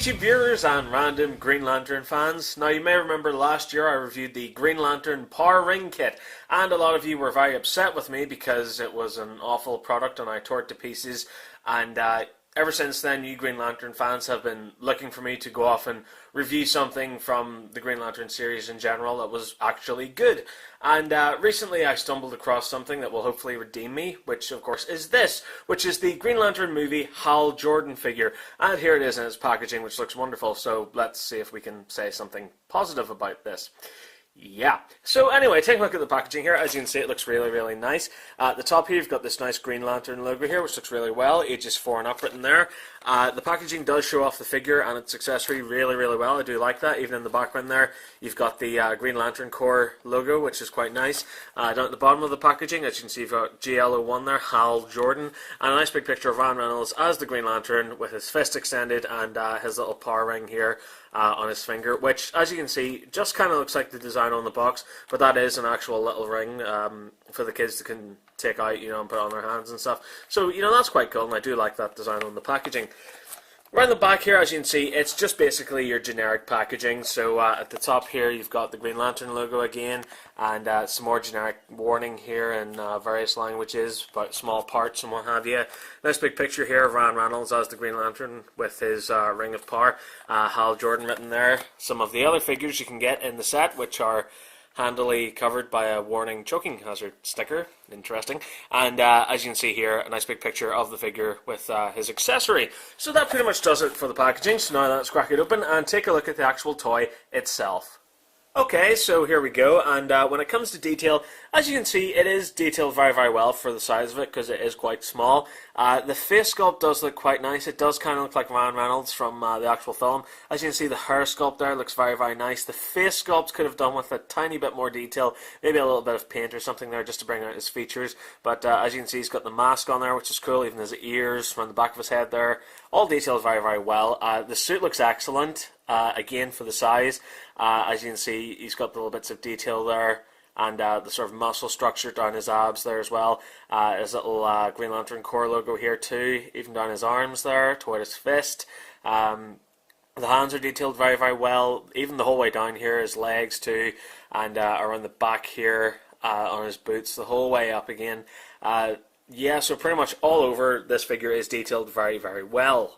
YouTube viewers and random Green Lantern fans. Now you may remember last year I reviewed the Green Lantern Power Ring Kit, and a lot of you were very upset with me because it was an awful product and I tore it to pieces, and ever since then you Green Lantern fans have been looking for me to go off and review something from the Green Lantern series in general that was actually good. And recently I stumbled across something that will hopefully redeem me, which of course is this, which is the Green Lantern movie Hal Jordan figure. And here it is in its packaging, which looks wonderful, so let's see if we can say something positive about this. Yeah. So anyway, take a look at the packaging here. As you can see, it looks really, really nice. At the top here, you've got this nice Green Lantern logo here, which looks really well. Ages 4 and up written there. The packaging does show off the figure and its accessory really, really well. I do like that. Even in the background there, you've got the Green Lantern Corps logo, which is quite nice. Down at the bottom of the packaging, as you can see, you've got GL01 there, Hal Jordan, and a nice big picture of Ryan Reynolds as the Green Lantern with his fist extended and his little power ring here on his finger, which, as you can see, just kind of looks like the design on the box, but that is an actual little ring for the kids to can take out, and put on their hands and stuff. So, that's quite cool, and I do like that design on the packaging. Right in the back here, as you can see, it's just basically your generic packaging. So at the top here, you've got the Green Lantern logo again, and some more generic warning here in various languages about small parts and what have you. Nice big picture here of Ryan Reynolds as the Green Lantern with his Ring of Power. Hal Jordan written there. Some of the other figures you can get in the set, which are handily covered by a warning choking hazard sticker. Interesting. And as you can see here, a nice big picture of the figure with his accessory. So that pretty much does it for the packaging. So now let's crack it open and take a look at the actual toy itself. Okay, so here we go, and when it comes to detail, as you can see, it is detailed very, very well for the size of it, because it is quite small. The face sculpt does look quite nice. It does kind of look like Ryan Reynolds from the actual film. As you can see, the hair sculpt there looks very, very nice. The face sculpt could have done with a tiny bit more detail, maybe a little bit of paint or something there just to bring out his features. But as you can see, he's got the mask on there, which is cool, even his ears around the back of his head there. All detailed very, very well. The suit looks excellent, again, for the size. As you can see, he's got the little bits of detail there, and the sort of muscle structure down his abs there as well. His little Green Lantern Corps logo here too, even down his arms there, toward his fist. The hands are detailed very, very well, even the whole way down here, his legs too, and around the back here on his boots, the whole way up again. Yeah, so pretty much all over this figure is detailed very, very well.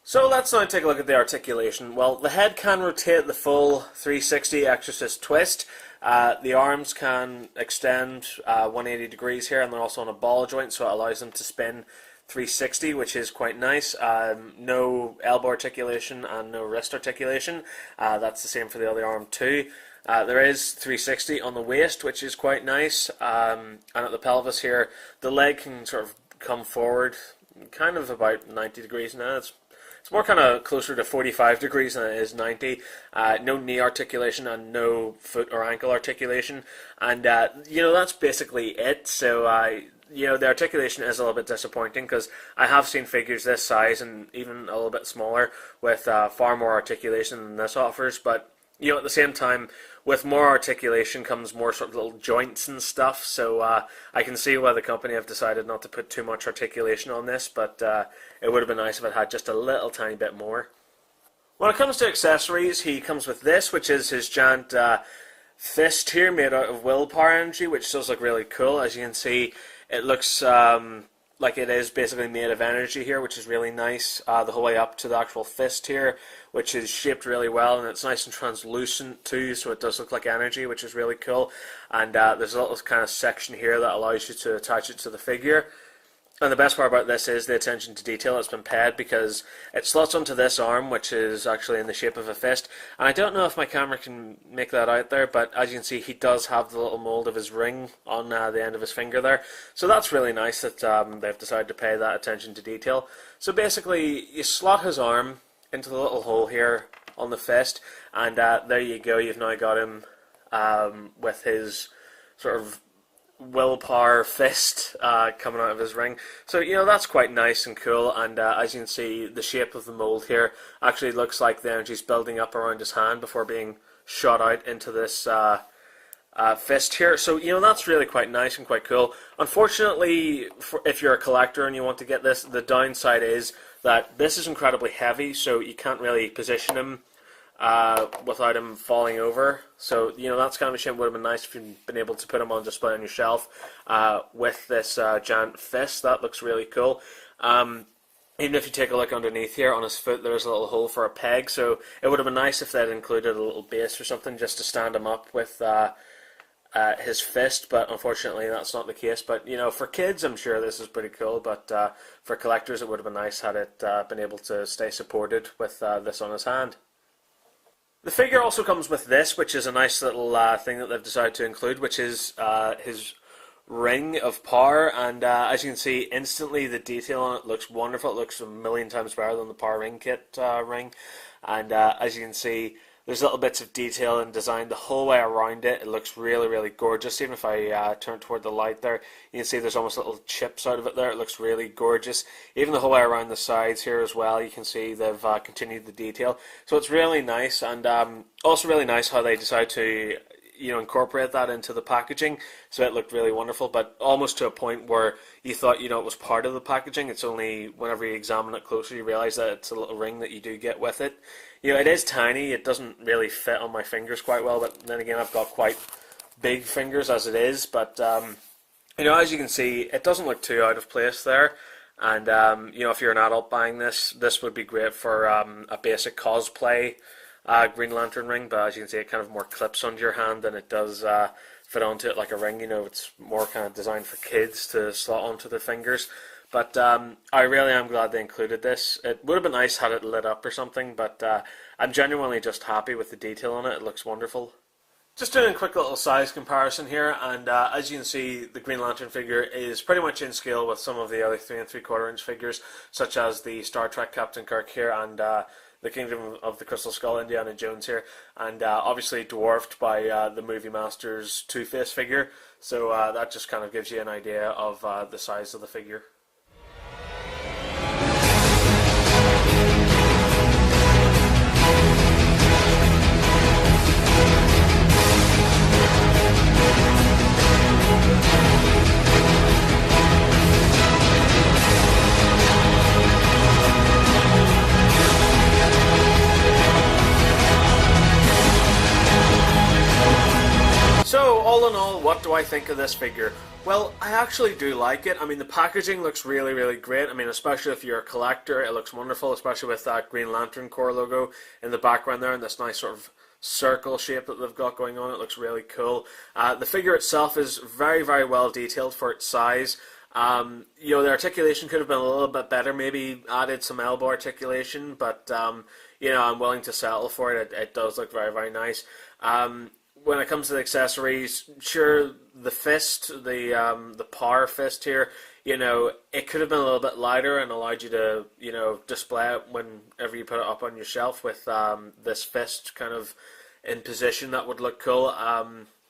So let's now take a look at the articulation. Well, the head can rotate the full 360 Exorcist twist. The arms can extend 180 degrees here, and they're also on a ball joint, so it allows them to spin 360, which is quite nice. No elbow articulation and no wrist articulation. That's the same for the other arm too. There is 360 on the waist, which is quite nice. And at the pelvis here, the leg can sort of come forward kind of about 90 degrees now. It's more kind of closer to 45 degrees than it is 90. No knee articulation and no foot or ankle articulation. And, that's basically it. So, the articulation is a little bit disappointing because I have seen figures this size and even a little bit smaller with far more articulation than this offers. But, at the same time, with more articulation comes more sort of little joints and stuff, so I can see why the company have decided not to put too much articulation on this, but it would have been nice if it had just a little tiny bit more. When it comes to accessories, he comes with this, which is his giant fist here made out of willpower energy, which does look really cool. As you can see, it looks like it is basically made of energy here, which is really nice, the whole way up to the actual fist here, which is shaped really well, and it's nice and translucent too, so it does look like energy, which is really cool. And there's a little kind of section here that allows you to attach it to the figure. And the best part about this is the attention to detail that's been paid, because it slots onto this arm, which is actually in the shape of a fist. And I don't know if my camera can make that out there, but as you can see, he does have the little mold of his ring on the end of his finger there. So that's really nice that they've decided to pay that attention to detail. So basically, you slot his arm into the little hole here on the fist, and there you go, you've now got him with his sort of willpower fist coming out of his ring. So that's quite nice and cool, and as you can see, the shape of the mold here actually looks like the energy's building up around his hand before being shot out into this fist here. So that's really quite nice and quite cool. Unfortunately, if you're a collector and you want to get this, the downside is that this is incredibly heavy, so you can't really position him without him falling over. So, that's kind of a shame. It would have been nice if you'd been able to put him on display on your shelf with this giant fist. That looks really cool. Even if you take a look underneath here on his foot, there's a little hole for a peg, so it would have been nice if they'd included a little base or something just to stand him up with his fist, but unfortunately that's not the case. But, for kids, I'm sure this is pretty cool, but for collectors, it would have been nice had it been able to stay supported with this on his hand. The figure also comes with this, which is a nice little thing that they've decided to include, which is his ring of power, and as you can see, instantly the detail on it looks wonderful. It looks a million times better than the Power Ring Kit ring, and as you can see, there's little bits of detail and design the whole way around it. It looks really, really gorgeous. Even if I turn toward the light there, you can see there's almost little chips out of it there. It looks really gorgeous. Even the whole way around the sides here as well, you can see they've continued the detail. So it's really nice, and also really nice how they decide to incorporate that into the packaging. So it looked really wonderful, but almost to a point where you thought it was part of the packaging. It's only whenever you examine it closer you realize that it's a little ring that you do get with it. It is tiny. It doesn't really fit on my fingers quite well, but then again, I've got quite big fingers as it is. But as you can see, it doesn't look too out of place there. And if you're an adult buying this would be great for a basic cosplay Green Lantern ring. But as you can see, it kind of more clips onto your hand than it does fit onto it like a ring. It's more kind of designed for kids to slot onto their fingers. But I really am glad they included this. It would have been nice had it lit up or something, but I'm genuinely just happy with the detail on it. It looks wonderful. Just doing a quick little size comparison here, and as you can see, the Green Lantern figure is pretty much in scale with some of the other 3 3/4 inch figures, such as the Star Trek Captain Kirk here, and the Kingdom of the Crystal Skull Indiana Jones here, and obviously dwarfed by the Movie Masters Two-Face figure. So that just kind of gives you an idea of the size of the figure. So, all in all, what do I think of this figure? Well, I actually do like it. I mean, the packaging looks really, really great. I mean, especially if you're a collector, it looks wonderful, especially with that Green Lantern Corps logo in the background there and this nice sort of circle shape that they've got going on. It looks really cool. The figure itself is very, very well detailed for its size. The articulation could have been a little bit better, maybe added some elbow articulation, but, I'm willing to settle for it. It does look very, very nice. When it comes to the accessories, sure, the fist, the power fist here, it could have been a little bit lighter and allowed you to, display it whenever you put it up on your shelf with this fist kind of in position. That would look cool,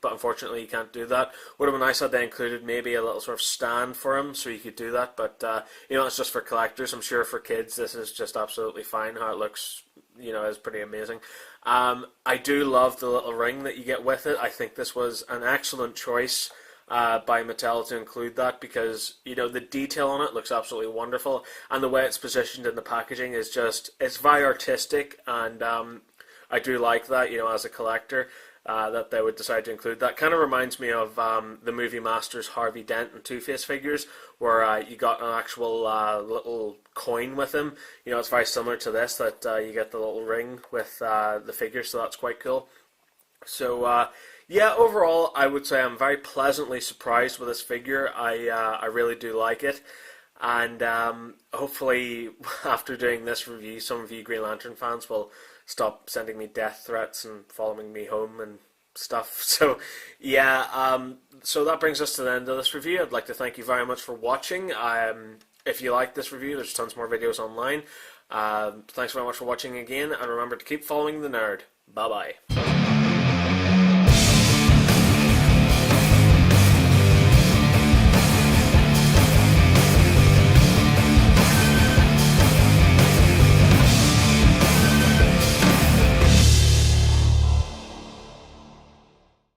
but unfortunately you can't do that. Would have been nice had they included maybe a little sort of stand for him so you could do that, but, it's just for collectors. I'm sure for kids this is just absolutely fine. How it looks, is pretty amazing. I do love the little ring that you get with it. I think this was an excellent choice by Mattel to include that because, the detail on it looks absolutely wonderful, and the way it's positioned in the packaging is it's very artistic, and I do like that, as a collector, that they would decide to include that. Kind of reminds me of the Movie Masters Harvey Dent and Two-Face figures, where you got an actual little coin with him. It's very similar to this, that you get the little ring with the figure, so that's quite cool. So, yeah, overall, I would say I'm very pleasantly surprised with this figure. I really do like it. And hopefully, after doing this review, some of you Green Lantern fans will stop sending me death threats and following me home and stuff. So, yeah, so that brings us to the end of this review. I'd like to thank you very much for watching. If you like this review, there's tons more videos online. Thanks very much for watching again, and remember to keep following the nerd. Bye-bye.